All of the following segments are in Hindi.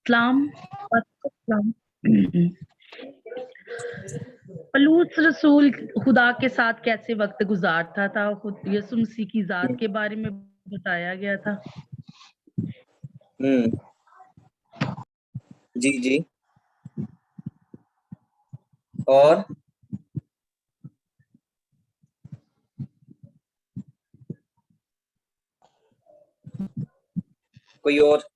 इस्लाम पलूस रसूल खुदा के साथ कैसे वक्त गुजारता था, खुद यसु मसीह की जात के बारे में बताया गया था। जी जी। और कोई और?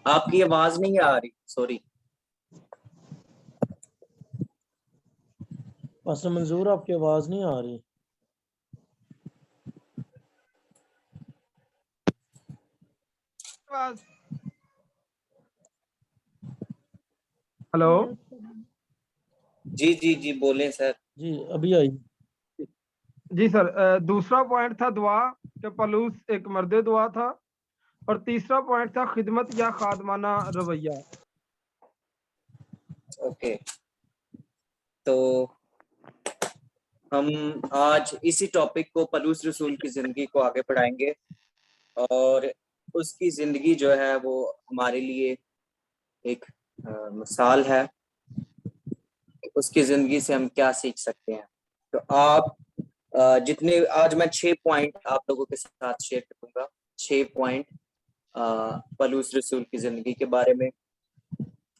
आपकी आवाज नहीं आ रही, सॉरी। पास्टर मंजूर, आपकी आवाज नहीं आ रही। हेलो जी जी जी, बोलें सर। जी अभी आई। जी सर, दूसरा पॉइंट था दुआ कि पलूस एक मर्द दुआ था, और तीसरा पॉइंट था खिदमत या खादमाना रवैया। ओके, तो हम आज इसी टॉपिक को, पलूस रसूल की जिंदगी को आगे बढ़ाएंगे, और उसकी जिंदगी जो है वो हमारे लिए एक मिसाल है। उसकी जिंदगी से हम क्या सीख सकते हैं। तो आप जितने आज मैं 6 पॉइंट आप लोगों के साथ शेयर करूंगा, 6 पॉइंट पलूस रसूल की जिंदगी के बारे में।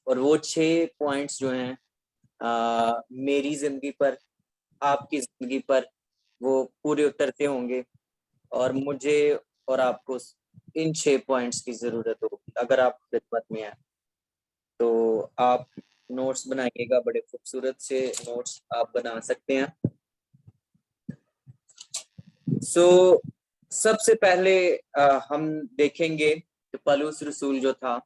और वो 6 पॉइंट्स जो हैं मेरी जिंदगी पर, आपकी जिंदगी पर वो पूरे उतरते होंगे, और मुझे और आपको इन 6 पॉइंट्स की जरूरत होगी। अगर आप खिदमत में हैं तो आप नोट्स बनाइएगा, बड़े खूबसूरत से नोट्स आप बना सकते हैं। सबसे पहले हम देखेंगे कि पलूस रसूल जो था,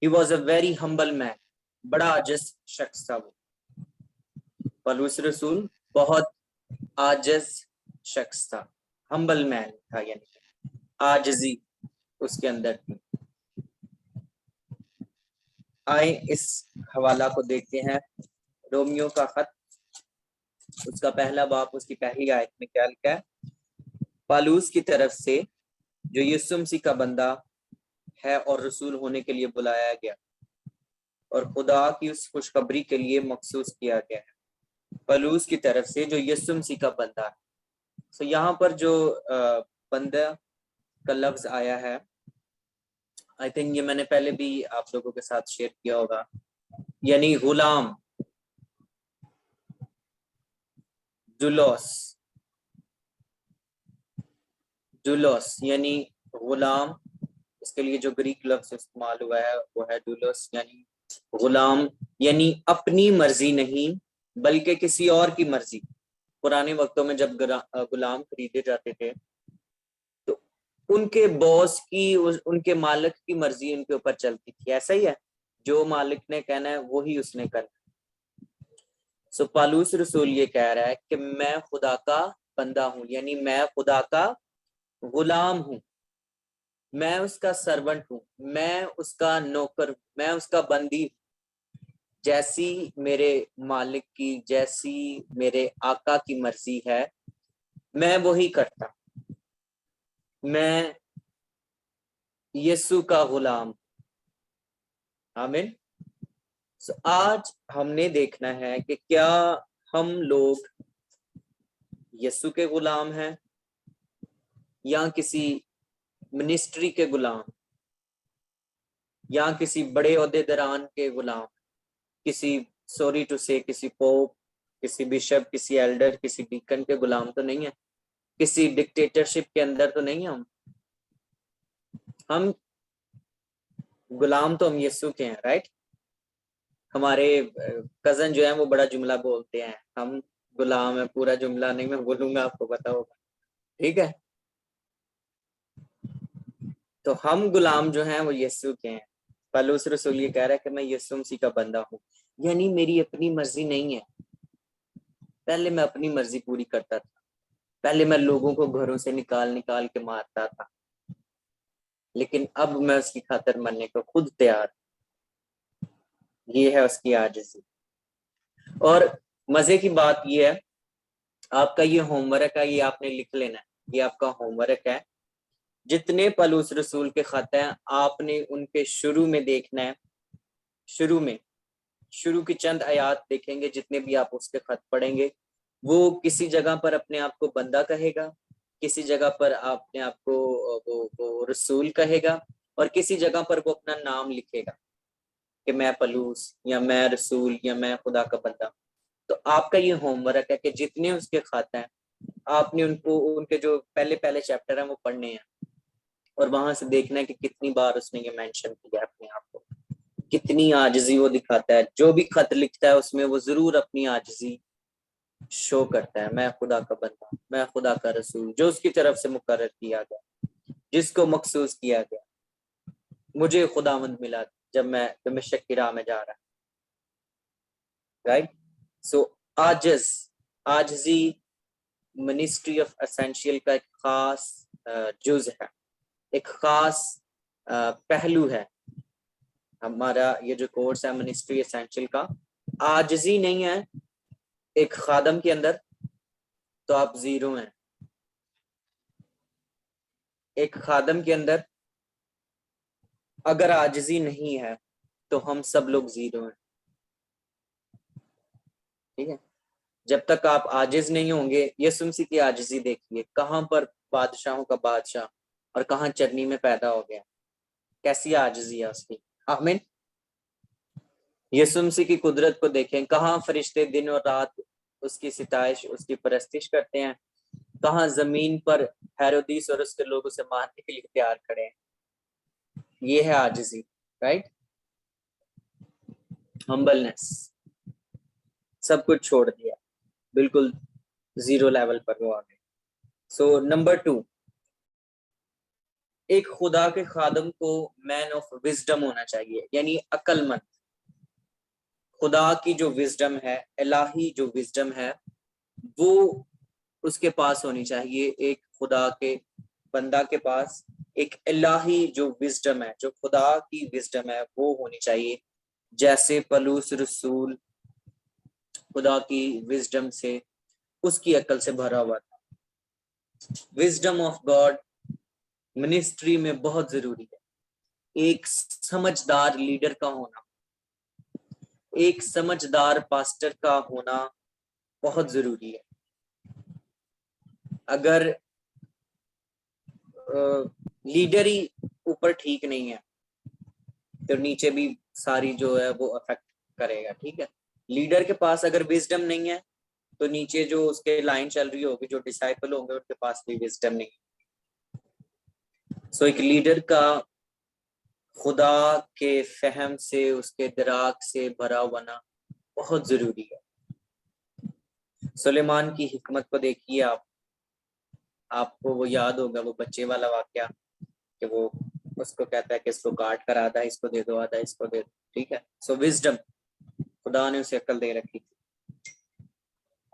he was a very humble man, बड़ा आजिज शख्स था वो। पलूस रसूल बहुत आजिज शख्स था, हम्बल मैन था, यानी आजिजी उसके अंदर थी। आए इस हवाला को देखते हैं, रोमियो का खत, उसका पहला बाब, उसकी पहली आयत में क्या लिखा है। पालूस की तरफ से जो यीशु मसीह का बंदा है और रसूल होने के लिए बुलाया गया और खुदा की उस खुशखबरी के लिए मखसूस किया गया है, पलूस की तरफ से जो यीशु मसीह का बंदा है। तो यहाँ पर जो बंदा का लफ्ज आया है, आई थिंक ये मैंने पहले भी आप लोगों के साथ शेयर किया होगा, यानी गुलाम, जुलोस, जुलोस यानी गुलाम। इसके लिए जो ग्रीक लफ्ज इस्तेमाल हुआ है वो है डुलोस, यानी गुलाम, यानी अपनी मर्जी नहीं बल्कि किसी और की मर्जी। पुराने वक्तों में जब गुलाम खरीदे जाते थे तो उनके बॉस की, उनके मालिक की मर्जी उनके ऊपर चलती थी। ऐसा ही है, जो मालिक ने कहना है वही उसने करना। सो पालूस रसूल ये कह रहा है कि मैं खुदा का बंदा हूं, यानी मैं खुदा का गुलाम हूं, मैं उसका सर्वेंट हूं, मैं उसका नौकर, मैं उसका बंदी। जैसी मेरे मालिक की, जैसी मेरे आका की मर्जी है, मैं वही करता। मैं यीशु का गुलाम। आमीन। आज हमने देखना है कि क्या हम लोग यीशु के गुलाम हैं या किसी मिनिस्ट्री के गुलाम, या किसी बड़े ओहदेदारान के गुलाम, किसी, सॉरी टू से, किसी पोप, किसी बिशप, किसी एल्डर, किसी डीकन के गुलाम तो नहीं है, किसी डिक्टेटरशिप के अंदर तो नहीं है। हम गुलाम तो हम यीशु के हैं, राइट। हमारे कजन जो है वो बड़ा जुमला बोलते हैं, हम गुलाम है। पूरा जुमला नहीं मैं बोलूंगा, आपको पता होगा, ठीक है। तो हम गुलाम जो हैं वो यीशु के हैं। पलूस रसूल ये कह रहा है कि मैं यीशु मसीह का बंदा हूँ, यानी मेरी अपनी मर्जी नहीं है। पहले मैं अपनी मर्जी पूरी करता था, पहले मैं लोगों को घरों से निकाल निकाल के मारता था, लेकिन अब मैं उसकी खातिर मरने को खुद तैयार। ये है उसकी आजिज़ी। और मजे की बात ये है, आपका ये होमवर्क है, ये आपने लिख लेना है, ये आपका होमवर्क है। जितने पलूस रसूल के खत हैं आपने उनके शुरू में देखना है, शुरू की चंद आयात देखेंगे, जितने भी आप उसके खत पढ़ेंगे, वो किसी जगह पर अपने आप को बंदा कहेगा, किसी जगह पर अपने आप को वो रसूल कहेगा, और किसी जगह पर वो अपना नाम लिखेगा कि मैं पलूस या मैं रसूल या मैं खुदा का बंदा। तो आपका ये होमवर्क है कि जितने उसके खत हैं आपने उनको, उनके जो पहले पहले चैप्टर हैं वो पढ़ने हैं, और वहां से देखना है कि कितनी बार उसने ये मेंशन किया अपने आप को, कितनी आजिज़ी वो दिखाता है। जो भी खत लिखता है उसमें वो जरूर अपनी आजिज़ी शो करता है। मैं खुदा का बंदा, मैं खुदा का रसूल, जो उसकी तरफ से मुकर्रर किया गया, जिसको मखसूस किया गया, मुझे खुदावंद मिला जब मैं दमिश्क की राह में जा रहा। राइट। सो आजिज़ी मिनिस्ट्री ऑफ एसेंशियल का एक खास जुज है, एक खास पहलू है। हमारा ये जो कोर्स है मिनिस्ट्री एसेंशियल का, आजिज़ी नहीं है एक खादम के अंदर तो आप जीरो हैं, एक खादम के अंदर अगर आजिज़ी नहीं है तो हम सब लोग जीरो हैं। ठीक है, जब तक आप आजिज़ नहीं होंगे, यीशु मसीह की आजिज़ी देखिए, कहां पर बादशाहों का बादशाह और कहां चटनी में पैदा हो गया, कैसी आजिज़ी है उसकी। आमीन। यीशु मसीह की कुदरत को देखें, कहां फरिश्ते दिन और रात उसकी सिताइश, उसकी परस्तिश करते हैं, कहां जमीन पर हेरोदीस और उसके लोग उसे मारने के लिए तैयार खड़े हैं। ये है आजिज़ी। राइट, हम्बलनेस, सब कुछ छोड़ दिया, बिल्कुल जीरो लेवल पर वो आ गए। सो नंबर 2, एक खुदा के खादम को मैन ऑफ विजडम होना चाहिए, यानी अक्लमंद। खुदा की जो विजडम है, इलाही जो विजडम है, वो उसके पास होनी चाहिए। एक खुदा के बंदा के पास एक इलाही जो विजडम है, जो खुदा की विजडम है, वो होनी चाहिए। जैसे पलूस रसूल खुदा की विजडम से, उसकी अकल से भरा हुआ था। विजडम ऑफ गॉड मिनिस्ट्री में बहुत जरूरी है। एक समझदार लीडर का होना, एक समझदार पास्टर का होना बहुत जरूरी है। अगर लीडर ही ऊपर ठीक नहीं है तो नीचे भी सारी जो है वो अफेक्ट करेगा। ठीक है, लीडर के पास अगर विजडम नहीं है तो नीचे जो उसके लाइन चल रही होगी, जो डिसाइपल होंगे, उनके पास भी विजडम नहीं है। सो एक लीडर का खुदा के फहम से, उसके दराक से भरा होना बहुत जरूरी है। सुलेमान की हिकमत को देखिए आप, आपको वो याद होगा वो बच्चे वाला वाकया कि वो उसको कहता है कि इसको काट कर आधा इसको दे दो, आधा इसको दे दो। ठीक है, सो विजडम, खुदा ने उसे अकल दे रखी थी।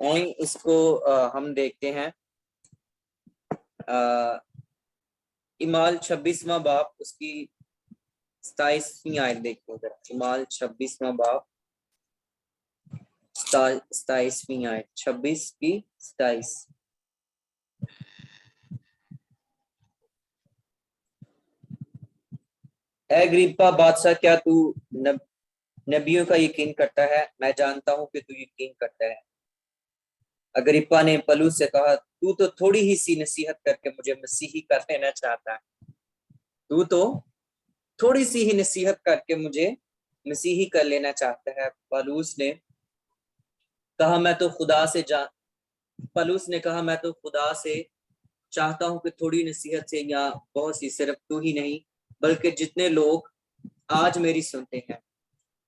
और इसको हम देखते हैं इमाल 26वां बाब उसकी 27वीं आयत देखते हैं। इमाल 26वां बाब 27वीं आयत, 26 की 27। अग्रिप्पा बादशाह, क्या तू नबियों का यकीन करता है? मैं जानता हूं कि तू यकीन करता है। अग्रिप्पा ने पलूस से कहा, तू तो थोड़ी ही सी नसीहत करके मुझे मसीही कर लेना चाहता है। तू तो थोड़ी सी ही नसीहत करके मुझे मसीही कर लेना चाहता है। पलूस ने कहा, मैं तो खुदा से चाहता हूं कि थोड़ी नसीहत से, या बहुत सी, सिर्फ तू ही नहीं बल्कि जितने लोग आज मेरी सुनते हैं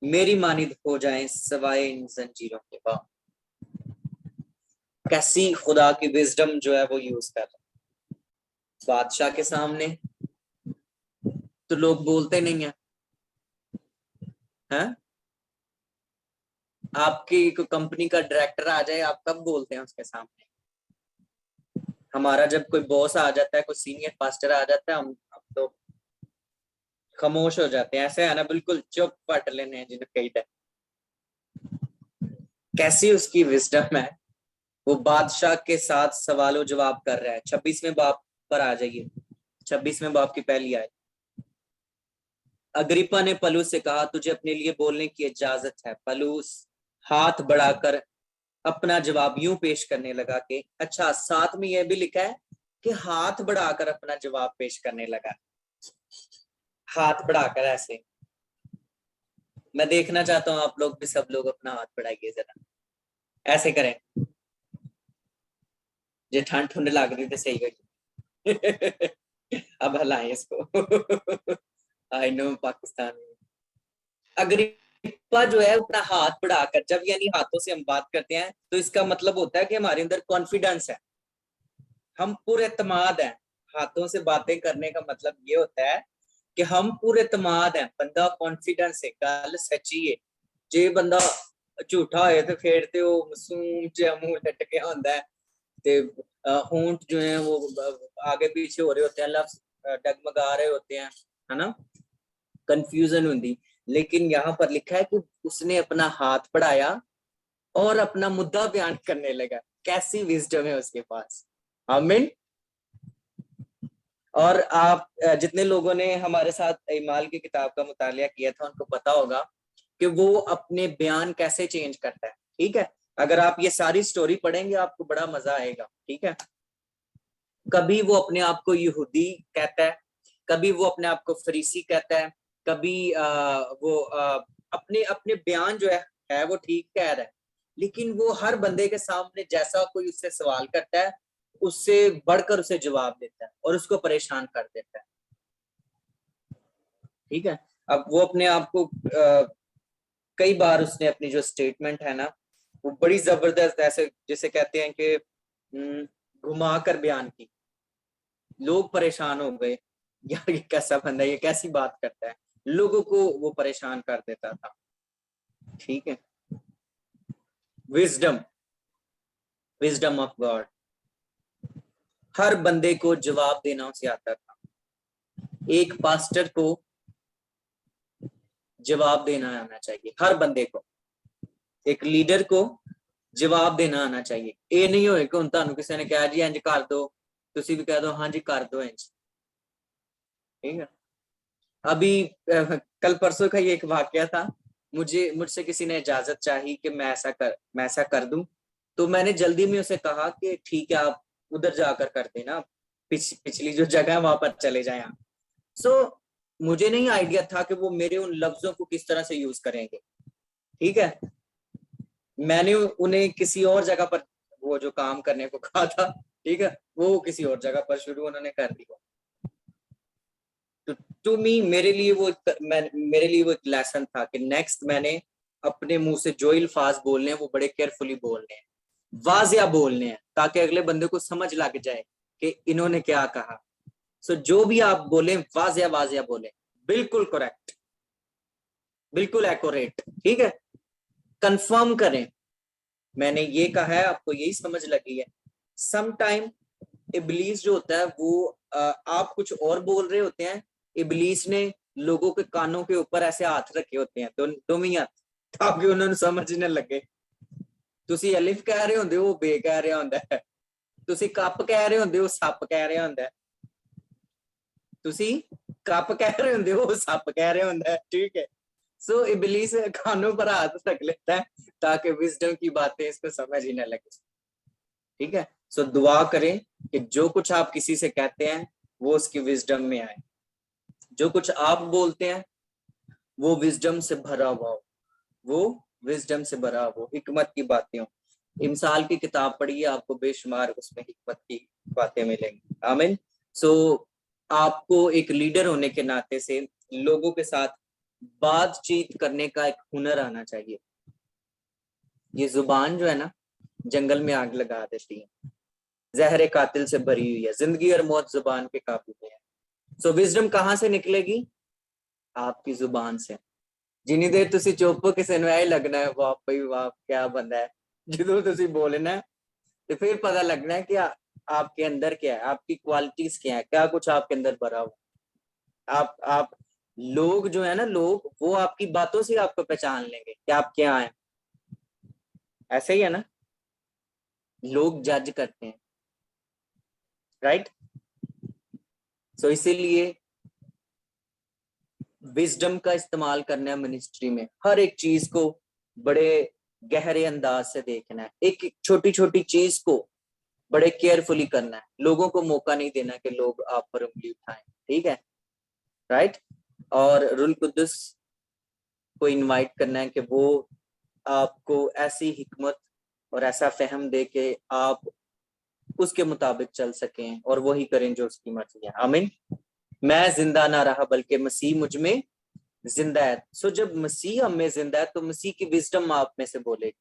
मेरी मानिद हो जाएं सवाए इन जंजीरों के बाद। कैसी खुदा की विजडम जो है वो यूज कर रहा है। बादशाह के सामने तो लोग बोलते नहीं है? आपकी कोई कंपनी का डायरेक्टर आ जाए, आप कब बोलते हैं उसके सामने? हमारा जब कोई बॉस आ जाता है, कोई सीनियर पास्टर आ जाता है, हम तो खामोश हो जाते हैं, ऐसे है ना, बिल्कुल चुप पट लेने हैं जिन्हें कही था। कैसी उसकी विजडम है, वो बादशाह के साथ सवालों जवाब कर रहा है। 26वें बाब पर आ जाइए, 26वें बाब की पहली आयत। अग्रिप्पा ने पलूस से कहा, तुझे अपने लिए बोलने की इजाजत है। पलूस हाथ बढ़ाकर अपना जवाब यूं पेश करने लगा कि अच्छा, साथ में यह भी लिखा है कि हाथ बढ़ाकर अपना जवाब पेश करने लगा। हाथ बढ़ाकर ऐसे, मैं देखना चाहता हूं आप लोग भी, सब लोग अपना हाथ बढ़ाइए जरा, ऐसे करें। जो ठंड ठंड लग रही थी सही गई। अब हलाएं इसको। आई नो पाकिस्तान में अग्रिप्पा जो है अपना हाथ बढ़ाकर, जब यानी हाथों से हम बात करते हैं तो इसका मतलब होता है कि हमारे अंदर कॉन्फिडेंस है, हम पूरे एतमाद हैं। हाथों से बातें करने का मतलब ये होता है कि हम पूरे एतमाद हैं, बंदा कॉन्फिडेंस है, गल सच्ची है। जे बंदा झूठा होए तो फिर ते वो मासूम जिहा मुंह लटकिया होंदा है ते होंठ जो है वो आगे पीछे हो रहे होते हैं, लफ्ज डगमगा रहे होते हैं, है ना, कंफ्यूजन होती। लेकिन यहाँ पर लिखा है कि उसने अपना हाथ बढ़ाया और अपना मुद्दा बयान करने लगा। कैसी विजडम है उसके पास, आमीन। और आप जितने लोगों ने हमारे साथ ईमाल की किताब का मुतालिया किया था उनको पता होगा कि वो अपने बयान कैसे चेंज करता है। ठीक है, अगर आप ये सारी स्टोरी पढ़ेंगे आपको बड़ा मजा आएगा। ठीक है, कभी वो अपने आप को यहूदी कहता है, कभी वो अपने आप को फरीसी कहता है, कभी वो अपने अपने बयान जो है वो ठीक कह रहा है, लेकिन वो हर बंदे के सामने जैसा कोई उससे सवाल करता है उससे बढ़कर उसे जवाब देता है और उसको परेशान कर देता है। ठीक है, अब वो अपने आप को कई बार उसने अपनी जो स्टेटमेंट है ना वो बड़ी जबरदस्त, ऐसे जैसे कहते हैं कि घुमा कर बयान की। लोग परेशान हो गए, यार ये कैसा बंदा है, ये कैसी बात करता है, लोगों को वो परेशान कर देता था। ठीक है, विजडम, विजडम ऑफ गॉड, हर बंदे को जवाब देना उसे आता था। एक पास्टर को जवाब देना आना चाहिए, हर बंदे को। एक लीडर को जवाब देना आना चाहिए। ये नहीं होए कि तुहानू किसी ने कहा जी इंज कर दो, तुसी भी कह दो हाँ जी कर दो इंज। ठीक है, अभी कल परसों का ये एक वाकया था, मुझसे किसी ने इजाजत चाही कि मैं ऐसा कर दूं, तो मैंने जल्दी में उसे कहा कि ठीक है आप उधर जाकर कर देना, पिछली जो जगह है वहां पर चले जाएं आप। सो मुझे नहीं आइडिया था कि वो मेरे उन लफ्जों को किस तरह से यूज करेंगे। ठीक है, मैंने उन्हें किसी और जगह पर वो जो काम करने को कहा था, ठीक है, वो किसी और जगह पर शुरू उन्होंने कर दिया। टू मी, मेरे लिए वो एक लेसन था कि नेक्स्ट मैंने अपने मुंह से जो अल्फाज बोलने हैं वो बड़े केयरफुली बोलने हैं, वाजिया बोलने हैं, ताकि अगले बंदे को समझ लग जाए कि इन्होंने क्या कहा। सो जो भी आप बोले वाजिया वाजिया बोले, बिल्कुल करेक्ट, बिल्कुल एक्यूरेट। ठीक है, कंफर्म करें मैंने ये कहा है, आपको यही समझ लगी है। सम टाइम इबलीस जो होता है वो आप कुछ और बोल रहे होते हैं, इबलीस ने लोगों के कानों के ऊपर ऐसे हाथ रखे होते हैं, दोवें हाथ, ताकि उन्होंने समझ न लगे। तुसी अलिफ कह रहे होंगे वो बे कह रहा होंदा है, तुसी कप कह रहे होंगे वो सप कह रहा होंदा है, तुसी कप कह रहे होंगे वो सप कह रहा होंदा है। ठीक है, सो इबलीस कानों पर हाथ रख लेता है ताकि विजडम की बातें इसको समझ ही न लगे। ठीक है, सो दुआ करें कि जो कुछ आप किसी से कहते हैं वो उसकी विजडम में आए, जो कुछ आप बोलते हैं वो विजडम से भरा हुआ हो, वो विजडम से भरा हो, हिकमत की बातें हो। इमसाल की किताब पढ़िए, आपको बेशुमार उसमें हिकमत की बातें मिलेंगी। आमीन। सो आपको एक लीडर होने के नाते से लोगों के साथ बातचीत करने का एक हुनर आना चाहिए। ये जुबान जो है ना जंगल में आग लगा देती है, जहर कातिल से भरी हुई है, जिंदगी और मौत जुबान के काबू में है। सो विजडम कहाँ से निकलेगी? आपकी जुबान से। जिनी देर तुसी चुप किसी ने यही लगना है वाह भाई वाह क्या बंदा है, जो तुसी बोलना है तो फिर पता लगना है कि आपके अंदर क्या है, आपकी क्वालिटीज क्या है, क्या कुछ आपके अंदर भरा हुआ। आप लोग जो है ना, लोग वो आपकी बातों से आपको पहचान लेंगे कि आप क्या हैं। ऐसे ही है ना, लोग जज करते हैं, राइट। सो इसीलिए विजडम का इस्तेमाल करना है मिनिस्ट्री में। हर एक चीज को बड़े गहरे अंदाज से देखना है, एक छोटी छोटी चीज को बड़े केयरफुली करना है, लोगों को मौका नहीं देना कि लोग आप पर उंगली उठाएं, ठीक है, राइट। और रूल कुद्दुस को इनवाइट करना है कि वो आपको ऐसी हिकमत और ऐसा फहम दे के आप उसके मुताबिक चल सकें और वही करें जो उसकी मर्जी है। आमीन। मैं जिंदा ना रहा बल्कि मसीह मुझ में जिंदा है। सो जब मसीह हम में जिंदा है तो मसीह की विजडम आप में से बोलेगी।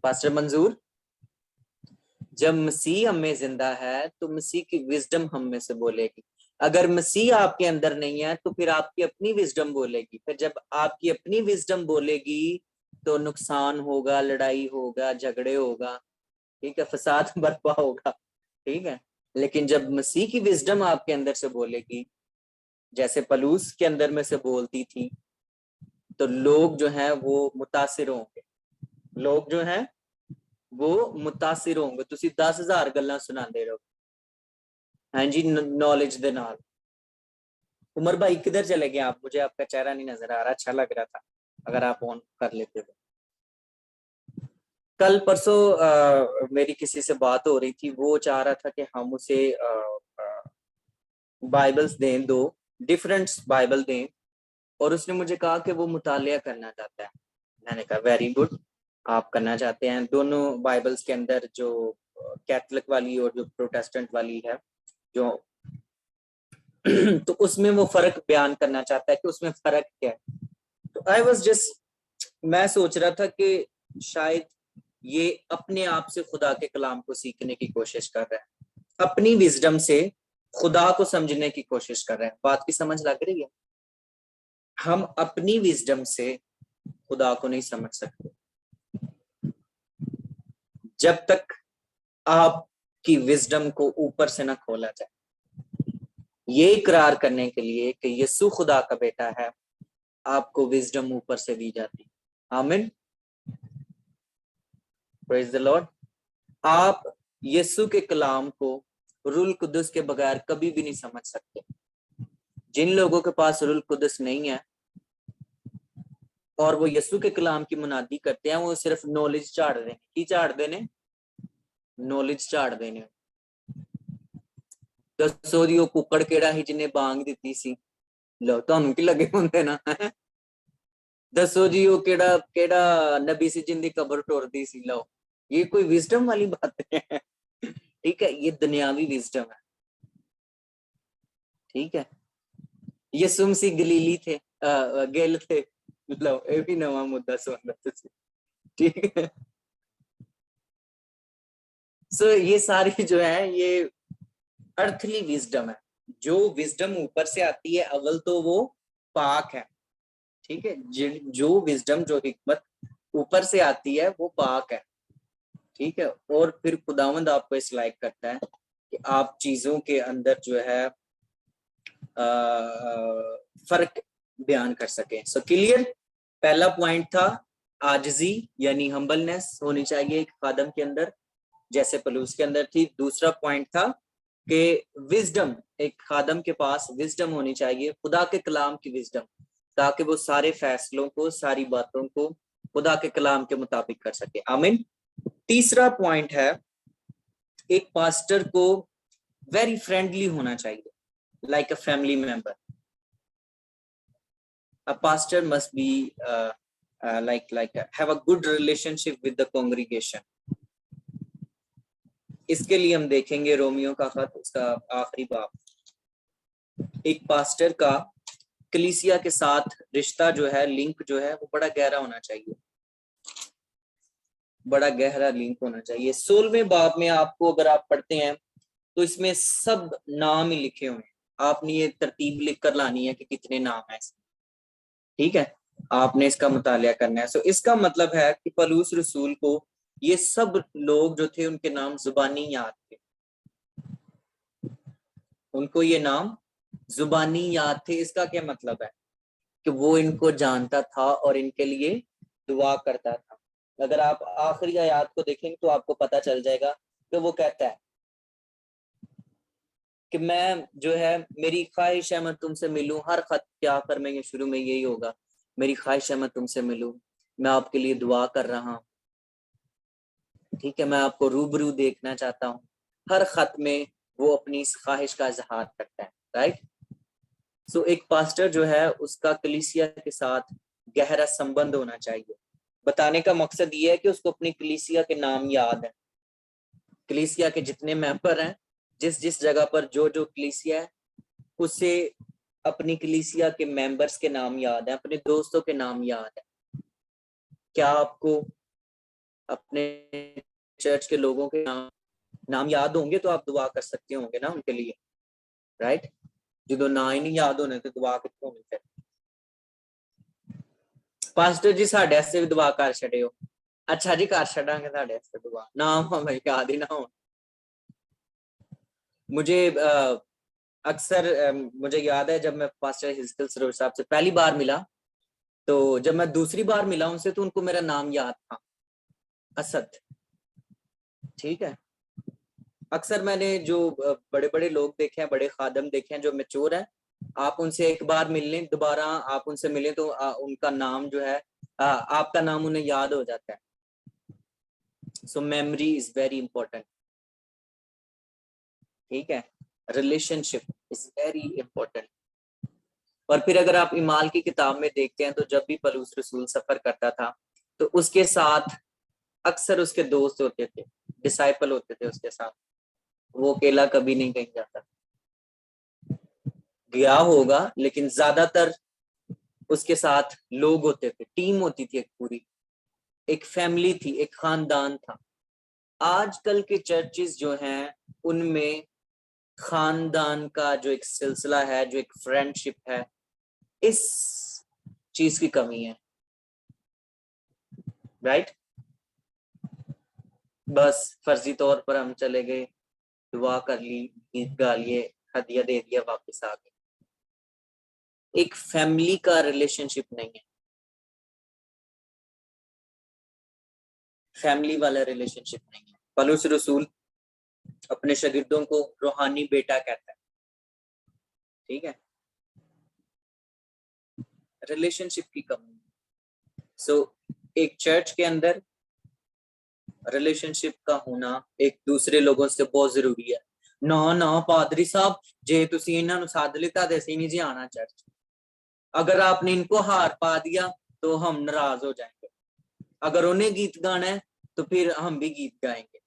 पास्टर मंजूर, जब मसीह हम में जिंदा है तो मसीह की विजडम हम में से बोलेगी। अगर मसीह आपके अंदर नहीं है तो फिर आपकी अपनी विजडम बोलेगी। फिर जब आपकी अपनी विजडम बोलेगी तो नुकसान होगा, लड़ाई होगा, झगड़े होगा, ठीक है, फसाद बर्पा होगा, ठीक है। लेकिन जब मसीह की विजडम आपके अंदर से बोलेगी, जैसे पलूस के अंदर में से बोलती थी, तो लोग जो हैं वो मुतासिर होंगे, लोग जो हैं वो मुतासिर होंगे। तुसी 10,000 गल्लां सुनाते रहो, हाँ जी, नॉलेज दे नाल। उमर भाई किधर चले गए आप? मुझे आपका चेहरा नहीं नजर आ रहा, अच्छा लग रहा था अगर आप ऑन कर लेते तो। कल परसों मेरी किसी से बात हो रही थी, वो चाह रहा था कि हम उसे बाइबल्स दें, 2 डिफरेंट बाइबल दें, और उसने मुझे कहा कि वो मुतालिया करना चाहता है। मैंने कहा वेरी गुड, आप करना चाहते हैं। दोनों बाइबल्स के अंदर जो कैथोलिक वाली और जो प्रोटेस्टेंट वाली है जो तो उसमें वो फर्क बयान करना चाहता है कि उसमें फर्क क्या है। तो आई वाज जस्ट, मैं सोच रहा था कि शायद ये अपने आप से खुदा के कलाम को सीखने की कोशिश कर रहा है, अपनी विजडम से खुदा को समझने की कोशिश कर रहे हैं। बात की समझ लग रही है? हम अपनी विजडम से खुदा को नहीं समझ सकते जब तक आपकी विजडम को ऊपर से ना खोला जाए। ये इकरार करने के लिए कि यीशु खुदा का बेटा है, आपको विजडम ऊपर से दी जाती। आमीन, प्रेज द लॉर्ड। आप यीशु के कलाम को रूल कुद्दुस के बगैर कभी भी नहीं समझ सकते। जिन लोगों के पास रूल कुद्दुस नहीं है और वो यीशु के कलाम की मुनादी करते हैं, वो सिर्फ नॉलेज झाड़ देने की झाड़ देने नॉलेज झाड़ देने। दसो जी, कुकड़ केड़ा ही जिन्हें बांग दी सी, लो तुहानू की लगे होंगे ना। दसो जी, वो केड़ा केड़ा नबी सी जिंदी कबर टोरदी सी। लो, ये कोई विजडम वाली बात है? ठीक है, ये दुनियावी विजडम है, ठीक है। यीशु मसीह गलीली थे, गिल थे। लो, ये भी नवा मुद्दा सुन लो, ठीक है। सो ये सारी जो है ये अर्थली विजडम है। जो विजडम ऊपर से आती है, अव्वल तो वो पाक है, ठीक है। जो विजडम, जो हिकमत ऊपर से आती है वो पाक है, ठीक है। और फिर खुदावंद आपको इस लायक करता है कि आप चीजों के अंदर जो है फर्क बयान कर सके। So clear? पहला पॉइंट था आजिजी यानी हम्बलनेस होनी चाहिए एक खादम के अंदर, जैसे पलूस के अंदर थी। दूसरा पॉइंट था कि विजडम, एक खादम के पास विजडम होनी चाहिए, खुदा के कलाम की विजडम, ताकि वो सारे फैसलों को, सारी बातों को खुदा के कलाम के मुताबिक कर सके। आमीन। तीसरा पॉइंट है, एक पास्टर को वेरी फ्रेंडली होना चाहिए, like a family member. A pastor must be have a good relationship with the congregation. इसके लिए हम देखेंगे रोमियो का खत, उसका आखिरी बाब। एक पास्टर का कलीसिया के साथ रिश्ता जो है, लिंक जो है, वो बड़ा गहरा होना चाहिए, बड़ा गहरा लिंक होना चाहिए। 16वें बाब में आपको अगर आप पढ़ते हैं तो इसमें सब नाम ही लिखे हुए हैं। आपने ये तरतीब लिख कर लानी है कि कितने नाम है इसमें, ठीक है। आपने इसका मुतालिया करना है। सो इसका मतलब है कि पलूस रसूल को ये सब लोग जो थे उनके नाम जुबानी याद थे, उनको ये नाम जुबानी याद थे। इसका क्या मतलब है? कि वो इनको जानता था और इनके लिए दुआ करता था। अगर आप आखिरी आयत को देखेंगे तो आपको पता चल जाएगा कि वो कहता है कि मैं जो है, मेरी ख्वाहिश है मैं तुमसे मिलूं। हर खत के आखिर में या शुरू में यही होगा, मेरी ख्वाहिश है मैं तुमसे मिलूं, मैं आपके लिए दुआ कर रहा हूँ, ठीक है, मैं आपको रूबरू देखना चाहता हूँ। हर खत में वो अपनी इस ख्वाहिश का इजहार करता है, राइट। सो एक पास्टर जो है उसका कलीसिया के साथ गहरा संबंध होना चाहिए। बताने का मकसद ये है कि उसको अपनी कलीसिया के नाम याद है, कलीसिया के जितने मेंबर हैं, जिस जिस जगह पर जो जो कलीसिया है, उसे अपनी कलीसिया के मेंबर्स के नाम याद है, अपने दोस्तों के नाम याद है। क्या आपको अपने चर्च के लोगों के नाम याद होंगे तो आप दुआ कर सकते होंगे ना उनके लिए, राइट। जो ना ही नहीं याद होने तो दुआ कितों होनी चाहिए। पास्टर जी साढ़े वास्ते भी दुआ कर छड़े हो। अच्छा जी, कर छड़ांगे साढ़े वास्ते दुआ, नाम हमें याद ही ना हो। मुझे अक्सर मुझे याद है जब मैं पास्टर हिजकिल सरोज साहब से पहली बार मिला, तो जब मैं दूसरी बार मिला उनसे तो उनको मेरा नाम याद था, असद, ठीक है। अक्सर मैंने जो बड़े बड़े लोग देखे हैं, बड़े खादम देखे हैं जो मैच्योर है, आप उनसे एक बार मिल लें, दोबारा आप उनसे मिलें तो उनका नाम जो है, आपका नाम उन्हें याद हो जाता है। सो मेमोरी इज वेरी इंपॉर्टेंट, ठीक है, रिलेशनशिप इज वेरी इंपॉर्टेंट। और फिर अगर आप इमाल की किताब में देखते हैं तो जब भी पलूस रसूल सफर करता था तो उसके साथ अक्सर उसके दोस्त होते थे, डिसाइपल होते थे उसके साथ, वो अकेला कभी नहीं कहीं जाता। गया होगा लेकिन ज्यादातर उसके साथ लोग होते थे, टीम होती थी, एक पूरी एक फैमिली थी, एक खानदान था। आजकल के चर्चेस जो हैं उनमें खानदान का जो एक सिलसिला है, जो एक फ्रेंडशिप है, इस चीज की कमी है, राइट। बस फर्जी तौर पर हम चले गए, दुआ कर ली, गीत गा लिए, हदिया दे दिया, वापस आ गए। एक फैमिली का रिलेशनशिप नहीं है, फैमिली वाला रिलेशनशिप नहीं है। पलूस रसूल अपने शागिर्दों को रूहानी बेटा कहता है, ठीक है, रिलेशनशिप की कमी। सो एक चर्च के अंदर रिलेशनशिप का होना एक दूसरे लोगों से बहुत जरूरी है। ना ना पादरी साहब, जे तुसी इन्हां नूं सद लिता ते असीं नहीं जी आना चर्च, अगर आपने इनको हार पा दिया तो हम नाराज हो जाएंगे, अगर उन्हें गीत गाना है तो फिर हम भी गीत गाएंगे,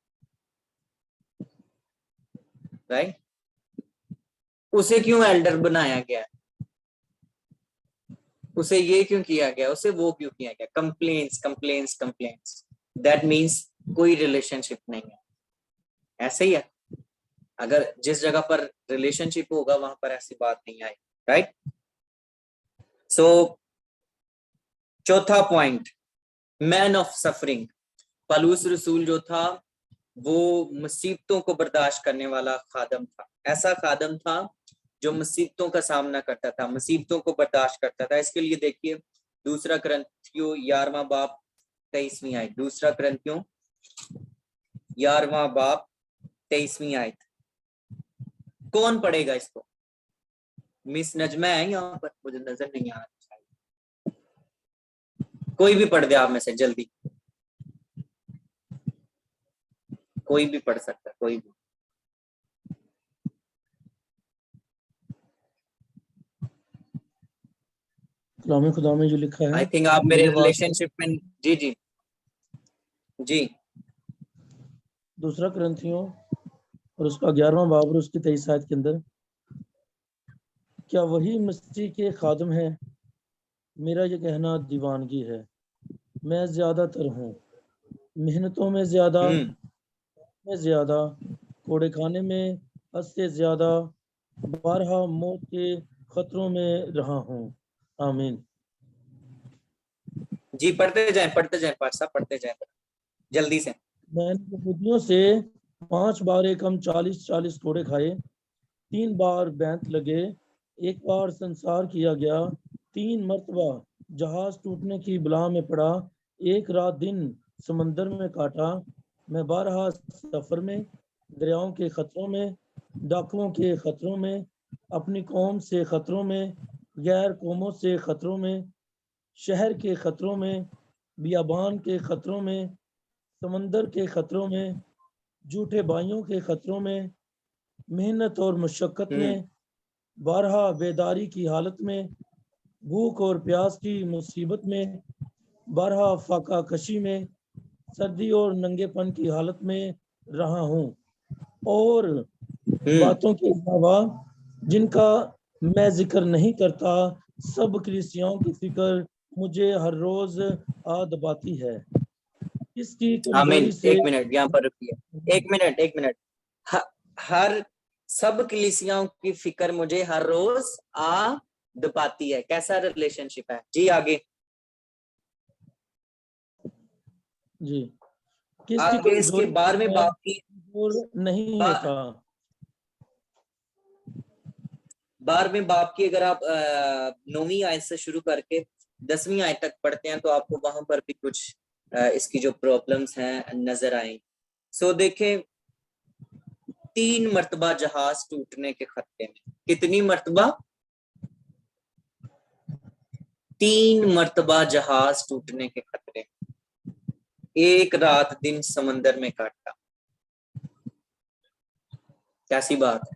राइट। उसे क्यों एल्डर बनाया गया, उसे ये क्यों किया गया, उसे वो क्यों किया गया? Complaints complaints complaints, that means कोई रिलेशनशिप नहीं है। ऐसे ही है, अगर जिस जगह पर रिलेशनशिप होगा वहां पर ऐसी बात नहीं आई, राइट। सो चौथा point, man of suffering. Palus रसूल जो था वो मुसीबतों को बर्दाश्त करने वाला खादम था, ऐसा खादम था जो मुसीबतों का सामना करता था, मुसीबतों को बर्दाश्त करता था। इसके लिए देखिए दूसरा करंथियों 11वां बाब 23वीं आयत, दूसरा करंथियों 11वां बाब 23वीं आयत। कौन पढ़ेगा इसको? मिस नजमा है यहाँ पर, मुझे नजर नहीं आ रहा, कोई भी पढ़ दे आप में से जल्दी, कोई भी पढ़ सकता है, कोई भी। कलाम खुदा में जो लिखा है, आई थिंक आप मेरे मेरी आवाज रिलेशनशिप में, जी जी जी, दूसरा ग्रंथियों और उसका 11वां बाब और उसकी 23 आयत के अंदर, क्या वही मसीह के खादम है? मेरा ये कहना दीवानगी है, मैं ज्यादातर हूँ, मेहनतों में ज्यादा, कोड़े खाने में हद से ज्यादा, बारहा मौत के खतरों में रहा हूँ। आमीन। जी पढ़ते जाएं पास साहब, पढ़ते जाएं जल्दी से। मैंने यहूदियों से 5 बार कम 40 कोड़े खाए, 3 बार बैंत लगे, 1 बार संसार किया गया, 3 मरतबा जहाज टूटने की बला में पड़ा, एक रात दिन समंदर में काटा, मैं 12 सफर में, दरियाओं के खतरों में, डाकुओं के खतरों में, अपनी कौम से खतरों में, गैर कौमों से खतरों में, शहर के खतरों में, बियाबान के खतरों में, समंदर के खतरों में, झूठे भाइयों के खतरों में, मेहनत और मुशक्कत में, 12 बेदारी की हालत में, भूख और प्यास की मुसीबत में, 12 फाका कशी में, सर्दी और नंगेपन की हालत में रहा हूँ, और बातों के अलावा जिनका मैं जिक्र नहीं करता, सब कलीसियाओं की फिक्र मुझे हर रोज आ दबाती है। इसकी आमीन। कमजोरी से एक मिनट यहाँ पर रुकिए, एक मिनट। हर सब कलीसियाओं की फिक्र मुझे हर रोज आ दबाती है, कैसा रिलेशनशिप है जी? आगे जी, किसकी आगे इसके कमजोरी 12वें से बाप की नहीं बा, होता। 12वें बाप की अगर आप 9वीं आयत से शुरू करके 10वीं आयत तक पढ़ते हैं तो आपको वहां पर भी कुछ इसकी जो प्रॉब्लम्स हैं नजर आए। सो देखें, 3 मरतबा जहाज टूटने के खतरे में। कितनी मरतबा? 3 मरतबा जहाज टूटने के खतरे में, एक रात दिन समंदर में काटा। कैसी बात है?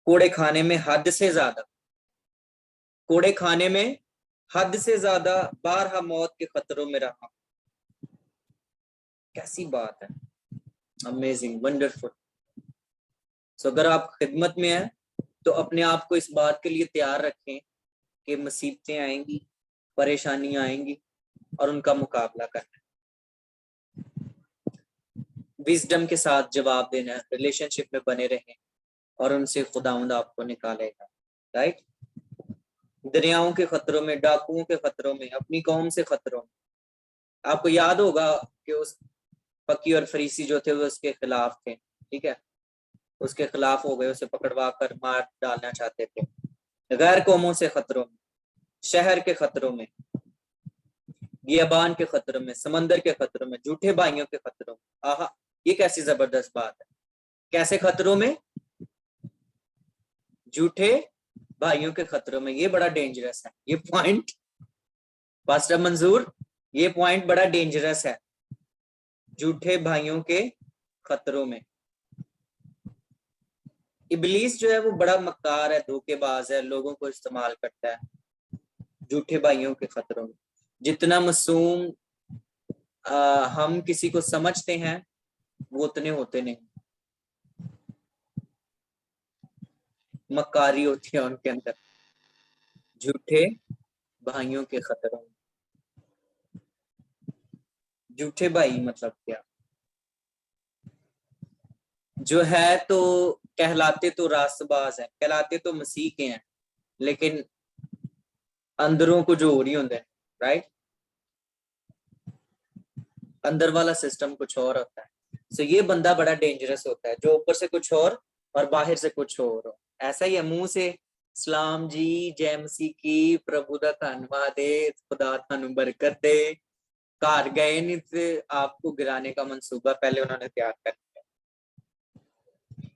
कोड़े खाने में हद से ज्यादा, कोड़े खाने में हद से ज्यादा 12 मौत के खतरों में रहा। कैसी बात है, अमेजिंग, वंडरफुल। सो अगर आप खिदमत में हैं तो अपने आप को इस बात के लिए तैयार रखें कि मुसीबतें आएंगी, परेशानियां आएंगी और उनका मुकाबला करना है। विजडम के साथ जवाब देना है, रिलेशनशिप में बने रहें और उनसे खुदावंद आपको निकालेगा। राइट? दरियाओं के खतरों में, डाकुओं के खतरों में, अपनी कौम से खतरों में। आपको याद होगा कि उस फकी और फरीसी जो थे वो उसके खिलाफ थे, ठीक है, उसके खिलाफ हो गए, उसे पकड़वा कर मार डालना चाहते थे। गैर कौमों से खतरों में, शहर के खतरों में, बियाबान के खतरों में, समंदर के खतरों में, झूठे भाइयों के खतरों में। आहा, ये कैसी जबरदस्त बात है। कैसे खतरों में? झूठे भाइयों के खतरों में। ये बड़ा डेंजरस है, ये पॉइंट पास्टर मंजूर, ये पॉइंट बड़ा डेंजरस है। झूठे भाइयों के खतरों में। इब्लीस जो है वो बड़ा मक्कार है, धोखेबाज है, लोगों को इस्तेमाल करता है। झूठे भाइयों के खतरों में। जितना मासूम हम किसी को समझते हैं वो उतने होते नहीं, मक्कारी होती है उनके अंदर। झूठे भाइयों के खतरों में। झूठे भाई मतलब क्या? जो है तो कहलाते तो रास्तबाज है, कहलाते तो मसीह के हैं, लेकिन अंदरों को जो हो रही होंगे, राइट? अंदर वाला सिस्टम कुछ और होता है। सो ये बंदा बड़ा डेंजरस होता है, जो ऊपर से कुछ और बाहर से कुछ और हो। ऐसा ही है, मुंह से सलाम जी, जय मसीह की, प्रभु दा धन्यवाद है, खुदा थानू बरकत दे, घर गए नहीं थे, आपको गिराने का मंसूबा पहले उन्होंने तैयार कर लिया।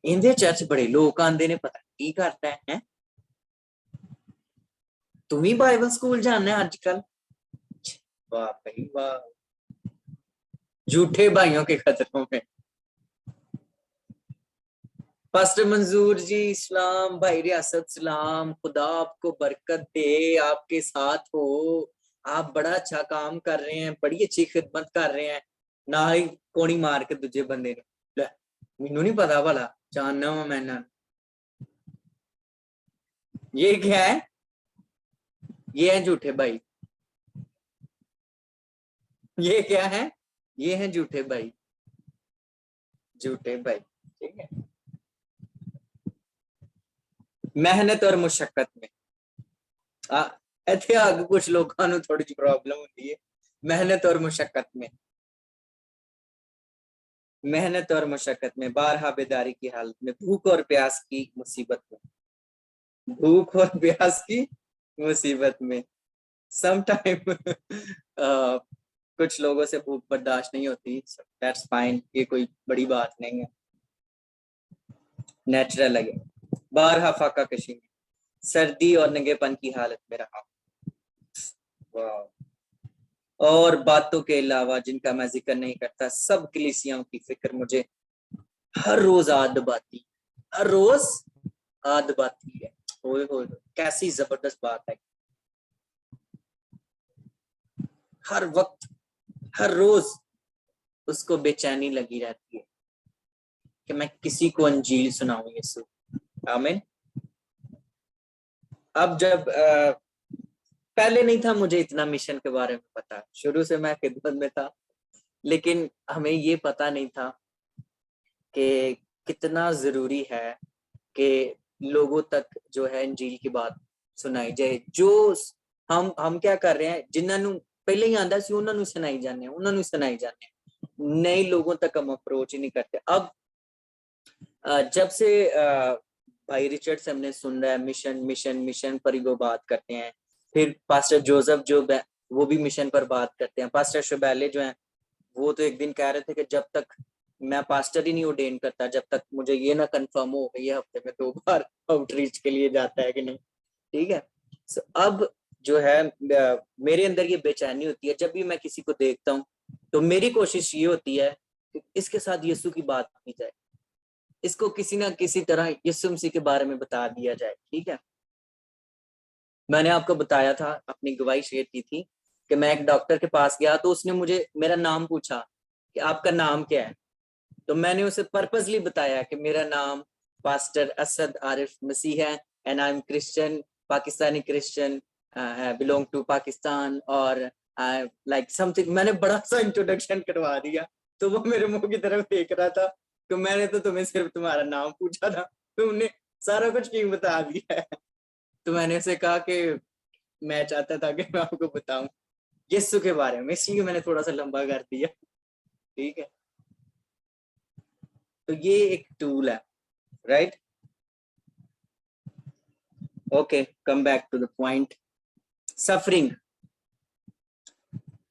इंदे चर्च बड़े लोग आंदे ने, पता की करता है? तुम ही बाइबल स्कूल जाना है आजकल? वाह भाई वाह। झूठे भाइयों के खतरों में। पास्टर मंजूर जी सलाम, भाई रियासत सलाम, खुदा आपको बरकत दे, आपके साथ हो, आप बड़ा अच्छा काम कर रहे हैं, बड़ी अच्छी खिदमत कर रहे हैं। ना ही कोनी मार के दूजे बंदे ने, मैनू नहीं पता भला, जानना वा मैं ना। ये क्या है? ये है झूठे भाई। ये क्या है? ये है झूठे भाई। झूठे भाई, ठीक है। मेहनत और मुशक्कत में इत्थे आगे कुछ लोगों को थोड़ी जी प्रॉब्लम होती है। मेहनत और मुशक्कत में, मेहनत और मुशक्कत में, 12 बेदारी की हालत में, भूख और प्यास की मुसीबत में, भूख और प्यास की मुसीबत में सम टाइम कुछ लोगों से भूख बर्दाश्त नहीं होती, दैट्स फाइन, ये कोई बड़ी बात नहीं है, नेचुरल लगे। बारहा फाका कशी में सर्दी और नंगेपन की हालत में रहा, वाह। और बातों के अलावा जिनका मैं जिक्र नहीं करता, सब कलीसियाओं की फिक्र मुझे हर रोज आद बाती, हर रोज आद बाती है। ओए होए, कैसी जबरदस्त बात है। हर वक्त, हर रोज उसको बेचैनी लगी रहती है कि मैं किसी को अंजील सुनाऊं यीशु। आमीन। अब जब पहले नहीं था मुझे इतना मिशन के बारे में पता, शुरू से मैं खिदमत में था, लेकिन हमें ये पता नहीं था कि कितना जरूरी है कि लोगों तक जो है इंजील की बात सुनाई जाए। जो हम क्या कर रहे हैं, जिन्होंने पहले ही आंदा सी उन्होंने सुनाई जाने, उन्होंने सुनाई जाने, नए लोगों तक हम अप्रोच ही नहीं करते। अब जब से भाई रिचर्ड से हमने सुन रहा है मिशन मिशन मिशन पर ही वो बात करते हैं, फिर पास्टर जोसेफ जो वो भी मिशन पर बात करते हैं, पास्टर शुबैले जो हैं वो तो एक दिन कह रहे थे कि जब तक मैं पास्टर ही नहीं ऑर्डेन करता, जब तक मुझे ये ना कंफर्म हो कि ये हफ्ते में 2 बार आउटरीच के लिए जाता है कि नहीं। ठीक है। so, अब जो है मेरे अंदर ये बेचैनी होती है, जब भी मैं किसी को देखता हूँ तो मेरी कोशिश ये होती है कि इसके साथ यीशु की बात की जाए, इसको किसी ना किसी तरह यीशु मसीह के बारे में बता दिया जाए। ठीक है। मैंने आपको बताया था, अपनी गवाही शेयर की थी कि मैं एक डॉक्टर के पास गया तो उसने मुझे मेरा नाम पूछा कि आपका नाम क्या है, तो मैंने उसे पर्पसली बताया कि मेरा नाम पास्टर असद आरिफ मसीह है and I am Christian, Pakistani Christian, belong to Pakistan और लाइक समथिंग। मैंने बड़ा सा इंट्रोडक्शन करवा दिया, तो वो मेरे मुंह की तरफ देख रहा था कि मैंने तो तुम्हें सिर्फ तुम्हारा नाम पूछा था, तुमने सारा कुछ क्यों बता दिया है। तो मैंने उसे कहा कि मैं चाहता था कि मैं आपको बताऊं यीशु के बारे में, इसलिए मैंने थोड़ा सा लंबा कर दिया। ठीक है। तो ये एक टूल है, right. Okay, come back to the point. Suffering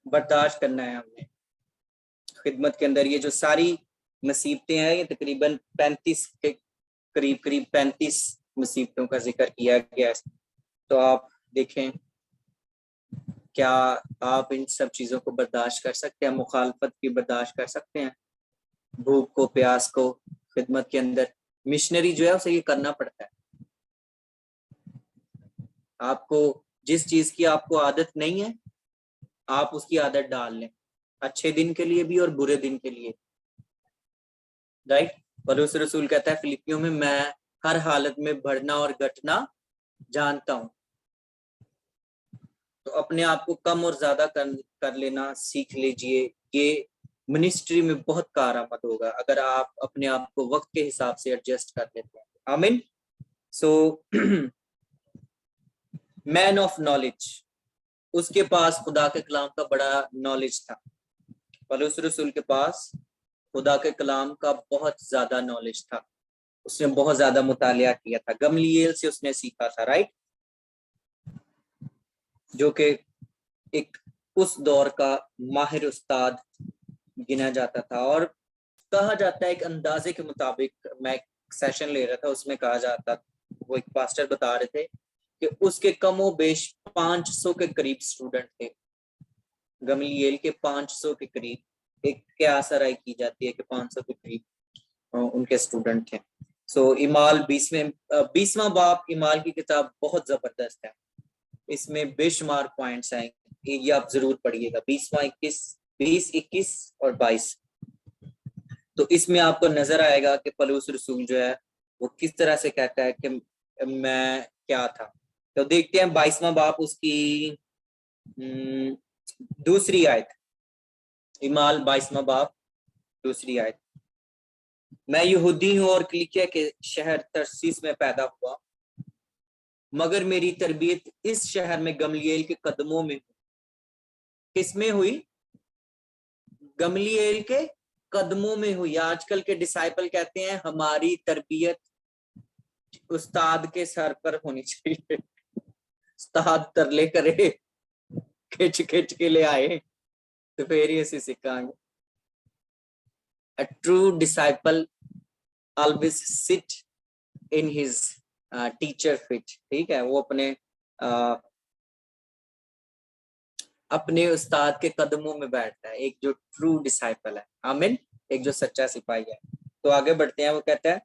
बर्दाश्त करना है हमने खिदमत के अंदर। ये जो सारी मुसीबतें हैं, ये तकरीबन 35 के करीब 35 मुसीबतों का जिक्र किया गया है। तो आप देखें, क्या आप इन सब चीजों को बर्दाश्त कर सकते हैं? मुखालफत की बर्दाश्त कर सकते हैं? भूख को, प्यास को, खिदमत के अंदर मिशनरी जो है उसे ये करना पड़ता है। आपको जिस चीज की आपको आदत नहीं है, आप उसकी आदत डाल लें, अच्छे दिन के लिए भी और बुरे दिन के लिए, राइट। पौलुस रसूल कहता है फिलिपियों में, मैं हर हालत में बढ़ना और घटना जानता हूं। तो अपने आप को कम और ज्यादा कर लेना सीख लीजिए। ये मिनिस्ट्री में बहुत कारआमद होगा अगर आप अपने आप को वक्त के हिसाब से एडजस्ट कर लेते हैं। आमीन। सो मैन ऑफ नॉलेज, उसके पास खुदा के कलाम का बड़ा नॉलेज था। पौलुस रसूल के पास खुदा के कलाम का बहुत ज्यादा नॉलेज था, उसने बहुत ज्यादा मुतालिया किया था। गमलीएल से उसने सीखा था, राइट, जो कि एक उस दौर का माहिर उस्ताद गिना जाता था। और कहा जाता है, एक अंदाजे के मुताबिक, मैं एक सेशन ले रहा था उसमें कहा जाता, वो एक पास्टर बता रहे थे कि उसके कमो बेश 500 के करीब स्टूडेंट थे। गमलीएल के 500 के करीब, एक क्यास राय की जाती है कि 500 के करीब उनके स्टूडेंट थे। सो इमाल 20वां बाब इमाल की किताब बहुत जबरदस्त है, इसमें बेशुमार पॉइंट्स आएंगे, ये आप जरूर पढ़िएगा। 20वां 20, 21 और 22। तो इसमें आपको नजर आएगा कि पौलुस रसूल जो है वो किस तरह से कहता है कि मैं क्या था। तो देखते हैं 22वां बाब उसकी दूसरी आयत, इमाल 22वां बाब दूसरी आयत। मैं यहूदी हूं और किलिकिया के शहर तरसीस में पैदा हुआ, मगर मेरी तरबियत इस शहर में गमलीएल के कदमों में हुई। किसमें हुई? गमलीएल के कदमों में हुई। आजकल के डिसाइपल कहते हैं हमारी तरबियत उस्ताद के सर पर होनी चाहिए। उस्ताद तरले करे खिच खिच के ले आए तो फिर ही ਅਸੀਂ ਸਿੱਖਾਂਗੇ। A true disciple always sit in his teacher feet, ठीक है, वो अपने उस्ताद के कदमों में बैठता है, एक जो ट्रू डिसाइपल है। आमीन, एक जो सच्चा सिपाही है। तो आगे बढ़ते हैं, वो कहता है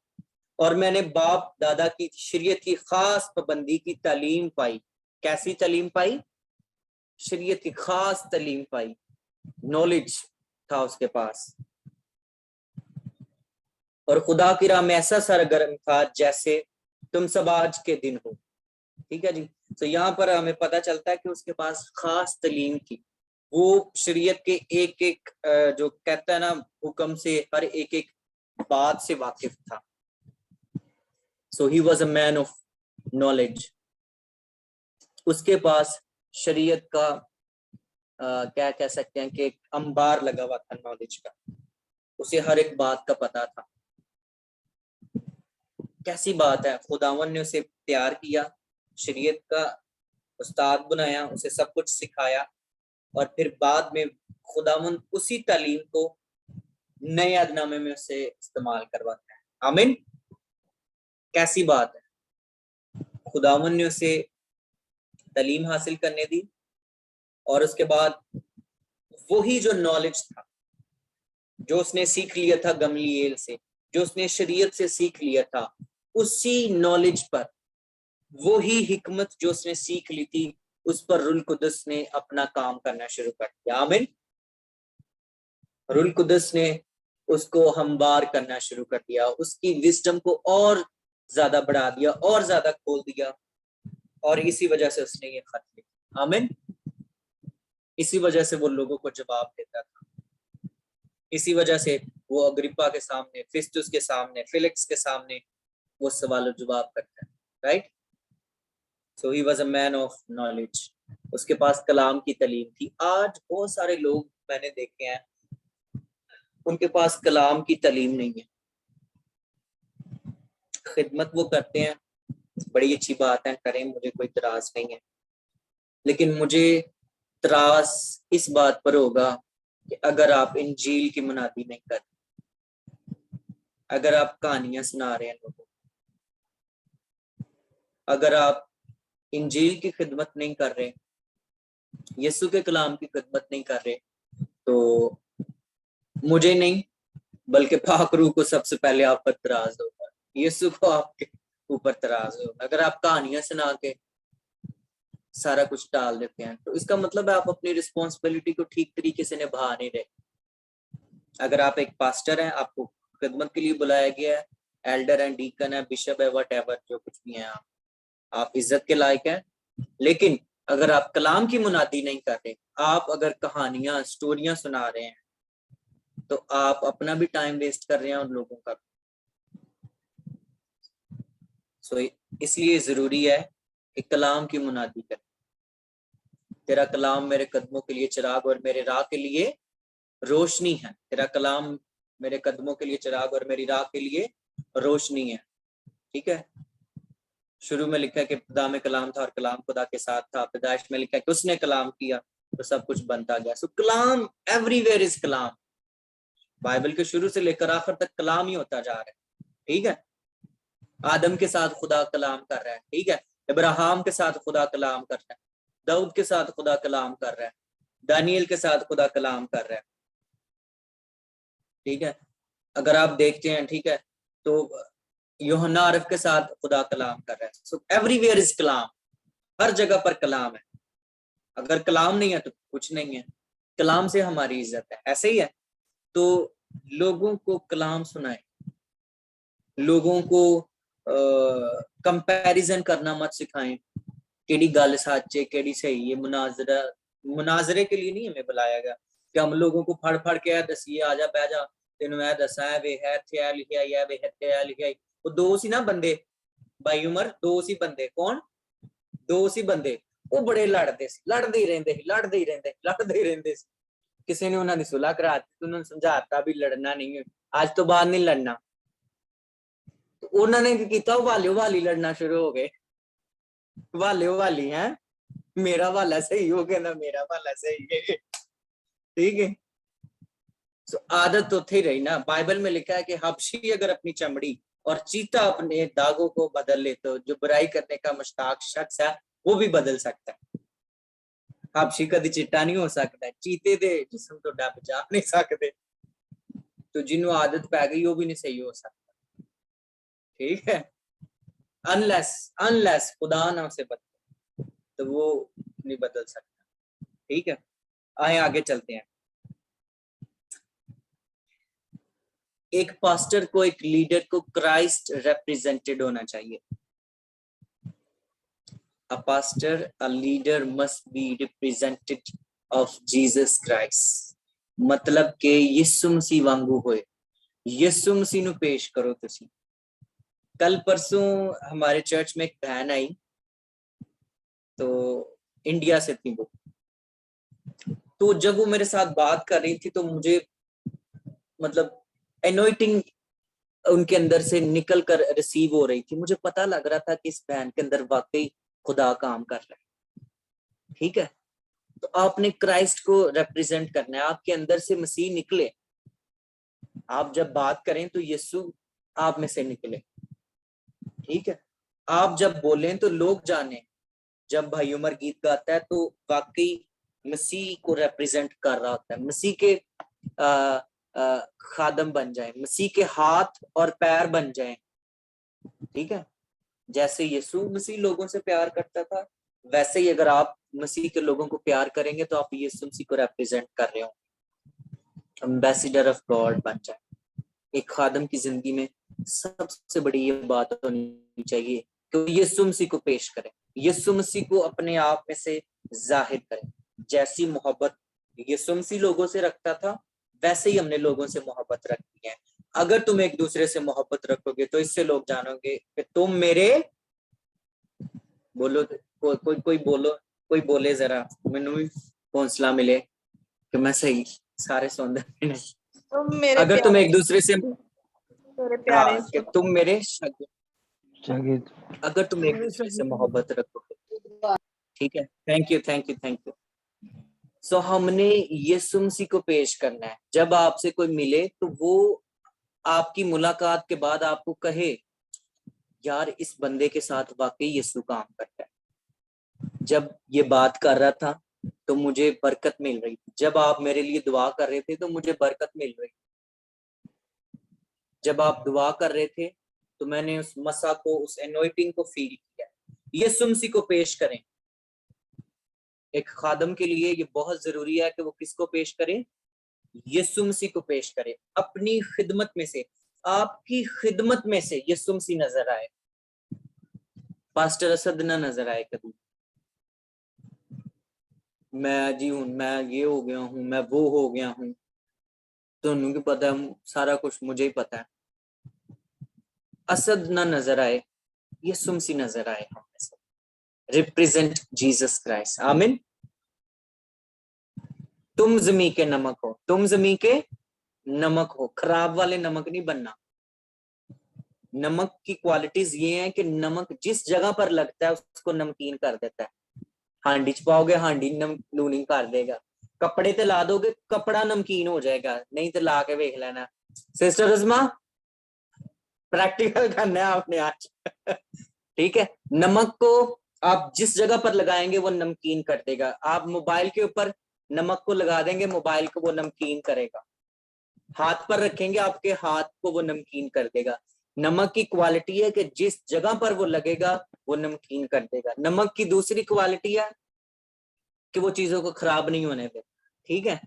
और मैंने बाप दादा की शरीयत की खास पाबंदी की तालीम पाई। कैसी तालीम पाई? शरीयत की खास तालीम पाई, नॉलेज था उसके पास। और खुदा की राह में ऐसा सरगर्म था जैसे तुम सब आज के दिन हो। ठीक है जी। तो यहाँ पर हमें पता चलता है कि उसके पास खास तालीम थी, वो शरीयत के एक एक जो कहता है ना हुक्म से, हर एक एक बात से वाकिफ था। So he was a man of knowledge. उसके पास शरीयत का क्या कह सकते हैं कि एक अंबार लगा हुआ था नॉलेज का, उसे हर एक बात का पता था। कैसी बात है, खुदावन ने उसे तैयार किया, शरीयत का उस्ताद बनाया, उसे सब कुछ सिखाया और फिर बाद में खुदावन उसी तालीम को नए अहदनामे में उसे इस्तेमाल करवाता है। आमीन। कैसी बात है, खुदावन ने उसे तालीम हासिल करने दी और उसके बाद वही जो नॉलेज था जो उसने सीख लिया था गमलीएल से, जो उसने शरीयत से सीख लिया था, उसी नॉलेज पर, वही हिकमत जो उसने सीख ली थी, उस पर रूल कुदस ने अपना काम करना शुरू कर दिया। आमीन। रूल कुदस ने उसको हमवार करना शुरू कर दिया, उसकी विजडम को और ज्यादा बढ़ा दिया और ज्यादा खोल दिया, और इसी वजह से उसने ये खत लिखा। आमीन। इसी वजह से वो लोगों को जवाब देता था, इसी वजह से वो अग्रिप्पा के सामने, फिस्तुस के सामने, फिलिक्स के सामने वो सवाल जवाब करता है। Right. So he was a man of knowledge. उसके पास कलाम की तालीम थी। आज बहुत सारे लोग मैंने देखे हैं, उनके पास कलाम की तालीम नहीं है। खिदमत वो करते हैं, बड़ी अच्छी बात है, करें, मुझे कोई इतराज नहीं है, लेकिन मुझे इतराज इस बात पर होगा कि अगर आप इंजील की मुनादी नहीं कर, अगर आप कहानियां सुना रहे हैं लोगों, अगर आप इंजील की खिदमत नहीं कर रहे, यीशु के कलाम की खिदमत नहीं कर रहे, तो मुझे नहीं बल्कि पाक रूह को सबसे पहले आप पर तराज होगा, यीशु को आपके ऊपर तराज होगा। अगर आप कहानियां सुना के सारा कुछ टाल देते हैं, तो इसका मतलब है आप अपनी रिस्पॉन्सिबिलिटी को ठीक तरीके से निभा नहीं रहे। अगर आप एक पास्टर हैं, आपको खिदमत के लिए बुलाया गया है, एल्डर है, डीकन है, बिशप है, व्हाटएवर जो कुछ भी है, आप इज्जत के लायक हैं, लेकिन अगर आप कलाम की मुनादी नहीं कर रहे, आप अगर कहानियां, स्टोरियां सुना रहे हैं, तो आप अपना भी टाइम वेस्ट कर रहे हैं उन लोगों का। सो इसलिए जरूरी है कि कलाम की मुनादी करें। तेरा कलाम मेरे कदमों के लिए चिराग और मेरे राह के लिए रोशनी है। तेरा कलाम मेरे कदमों के लिए चिराग और मेरी राह के लिए रोशनी है। ठीक है। शुरू में लिखा है कि खुदा में कलाम था और कलाम खुदा के साथ था। पैदाइश में लिखा है कि उसने कलाम किया तो सब कुछ बनता गया। सो कलाम, एवरीवेयर इज कलाम। बाइबल के शुरू से लेकर आखिर तक कलाम ही होता जा रहा है। ठीक है। आदम के साथ खुदा कलाम कर रहा है। ठीक है। इब्राहिम के साथ खुदा कलाम कर रहा है, दाऊद के साथ खुदा कलाम कर रहा है, दानियल के साथ खुदा कलाम कर रहा है। ठीक है। अगर आप देखते हैं, ठीक है, तो यूहन्ना अरफ के साथ खुदा कलाम कर रहा है। सो एवरीवेयर इज कलाम, हर जगह पर कलाम है। अगर कलाम नहीं है तो कुछ नहीं है। कलाम से हमारी इज्जत है। ऐसे ही है। तो लोगों को कलाम सुनाए, लोगों को कंपैरिजन करना मत सिखाएं, केड़ी गल सच है, केड़ी सही है। मुनाजरे के लिए नहीं हमें बुलाया गया कि हम लोगों को फड़ फड़ के दसिए, आ जा बह जा, तेन मैं दसा है वे है इत्थे है लिखिया है वे इत्थे है लिखिया। वो दो सी ना बंदे, भाई उमर, दो सी बंदे। कौन? दो सी बंदे। वो बड़े लड़ते सी, लड़ते ही रहंदे सी। किसी ने उन्होंने सुलह करा दी, उन्होंने समझाता भी लड़ना नहीं है, आज तो बाद नहीं लड़ना। तो उन्होंने की किया, वाली लड़ना शुरू हो गए। वाली हैं, मेरा वाला सही हो गया ना, मेरा वाला सही है, ठीक है। तो आदत तो थी रही ना, बाइबल में लिखा है कि हबशी अगर अपनी चमड़ी और चीता अपने दागों को बदल ले तो जो बुराई करने का मुश्ताक शख्स है वो भी बदल सकता है। हबशी कभी चिट्टा नहीं हो सकता, चीते दे जिस्म तो डब जा नहीं सकते, तो जिन्हों आदत पै गई वो भी नहीं सही हो सकता, ठीक है। अनलेस अनलेस खुदा ना उसे बदले तो वो नहीं बदल सकता, ठीक है। आए आगे चलते हैं। एक पास्टर को, एक लीडर को क्राइस्ट रिप्रेजेंटेड होना चाहिए। A pastor, a leader must be representative of Jesus Christ। मतलब के यीशु मसीह वांगू होए, यीशु मसीह नु पेश करो तुसी। कल परसों हमारे चर्च में एक बहन आई, तो इंडिया से थी वो, तो जब वो मेरे साथ बात कर रही थी तो मुझे मतलब एनॉइटिंग उनके अंदर से निकल कर रिसीव हो रही थी। मुझे पता लग रहा था कि इस बहन के अंदर वाकई खुदा काम कर रहा है, ठीक है। तो आपने क्राइस्ट को रिप्रेजेंट करना है, आपके अंदर से मसीह निकले। आप जब बात करें तो यीशु आप में से निकले, ठीक है। आप जब बोलें तो लोग जाने। जब भाई उमर गीत गाता है तो वाकई मसीह को रिप्रेजेंट कर रहा होता है, मसीह के खादम बन जाए, मसीह के हाथ और पैर बन जाए, ठीक है। जैसे यीशु मसीह लोगों से प्यार करता था, वैसे ही अगर आप मसीह के लोगों को प्यार करेंगे तो आप यीशु मसीह को रिप्रेजेंट कर रहे हो, एम्बेसडर ऑफ गॉड बन जाए। एक खादम की जिंदगी में सबसे बड़ी ये बात होनी चाहिए कि यीशु मसीह को पेश करें, यीशु मसीह को अपने आप में से जाहिर करें। जैसी मोहब्बत यीशु मसीह लोगों से रखता था वैसे ही हमने लोगों से मोहब्बत रखनी है। अगर तुम एक दूसरे से मोहब्बत रखोगे तो इससे लोग जानोगे कि तुम मेरे, बोलो कोई बोलो, कोई बोले जरा, मैनू भी हौसला मिले कि मैं सही सारे सौंदर्य नहीं। तुम मेरे अगर तुम एक दूसरे से, मेरे प्यारे हाँ, कि तुम मेरे शागिर्द, अगर तुम एक दूसरे से मोहब्बत रखोगे, ठीक है। Thank you thank you thank you. सो हमने यीशु मसीह को पेश करना है। जब आपसे कोई मिले तो वो आपकी मुलाकात के बाद आपको कहे यार इस बंदे के साथ वाकई यीशु काम करता है। जब ये बात कर रहा था तो मुझे बरकत मिल रही थी, जब आप मेरे लिए दुआ कर रहे थे तो मुझे बरकत मिल रही थी, जब आप दुआ कर रहे थे तो मैंने उस मसा को, उस एनॉइटिंग को फील किया। यीशु मसीह को पेश करें। एक खादम के लिए ये बहुत जरूरी है कि वो किसको पेश करे, यीशु मसीह को पेश करे। अपनी खिदमत में से, आपकी खिदमत में से यीशु मसीह नजर आए, पास्टर असद ना नजर आए कभी। मैं जी हूं, मैं ये हो गया हूं, मैं वो हो गया हूं, तो उनको पता है, सारा कुछ मुझे ही पता है। असद ना नजर आए, यीशु मसीह नजर आए हम में से। Represent Jesus Christ. आमीन। तुम जमी के नमक हो, तुम जमी के नमक हो, खराब वाले नमक नहीं बनना। नमक की क्वालिटीज ये हैं कि नमक जिस जगह पर लगता है उसको नमकीन कर देता है। हांडी च पाओगे, हांडी नमकीन कर देगा। कपड़े ते ला दोगे, कपड़ा नमकीन हो जाएगा। नहीं तो ला के देख लेना। सिस्टर रजमा, प्रैक्टिकल करना है आपने आज। ठीक है। नमक को आप जिस जगह पर लगाएंगे वो नमकीन कर देगा। आप मोबाइल के ऊपर नमक को लगा देंगे, मोबाइल को वो नमकीन करेगा। हाथ पर रखेंगे, आपके हाथ को वो नमकीन कर देगा। नमक की क्वालिटी है कि जिस जगह पर वो लगेगा वो नमकीन कर देगा। नमक की दूसरी क्वालिटी है कि वो चीजों को खराब नहीं होने दे। ठीक है।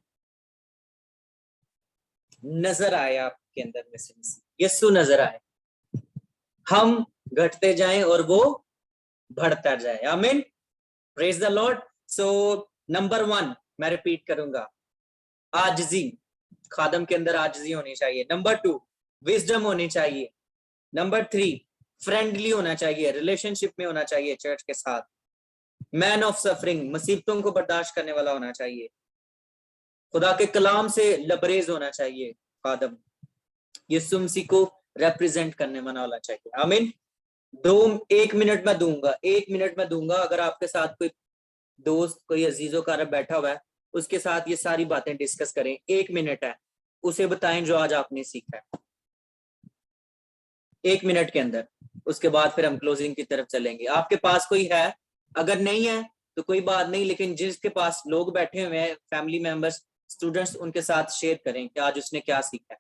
नजर आए आपके अंदर में से यीशु नजर आए, हम घटते जाएं और वो बढ़ता जाए। आमीन। Praise the Lord. So number 1 मैं रिपीट करूंगा, आजिजी। खादम के अंदर आजिजी होनी चाहिए। नंबर 2 विजडम होनी चाहिए। नंबर 3 फ्रेंडली होना चाहिए, रिलेशनशिप में होना चाहिए चर्च के साथ। मैन ऑफ सफरिंग, मुसीबतों को बर्दाश्त करने वाला होना चाहिए। खुदा के कलाम से लबरेज होना चाहिए खादम। यीशु मसीह को रिप्रेजेंट करने वाला होना चाहिए। आमीन। 1 मिनट में दूंगा, 1 मिनट में दूंगा। अगर आपके साथ कोई दोस्त कोई अजीजो कारब बैठा हुआ है, उसके साथ ये सारी बातें डिस्कस करें। 1 मिनट है, उसे बताएं जो आज आपने सीखा है 1 मिनट के अंदर। उसके बाद फिर हम क्लोजिंग की तरफ चलेंगे। आपके पास कोई है? अगर नहीं है तो कोई बात नहीं, लेकिन जिसके पास लोग बैठे हुए हैं, फैमिली मेंबर्स, स्टूडेंट्स, उनके साथ शेयर करें कि आज उसने क्या सीखा है।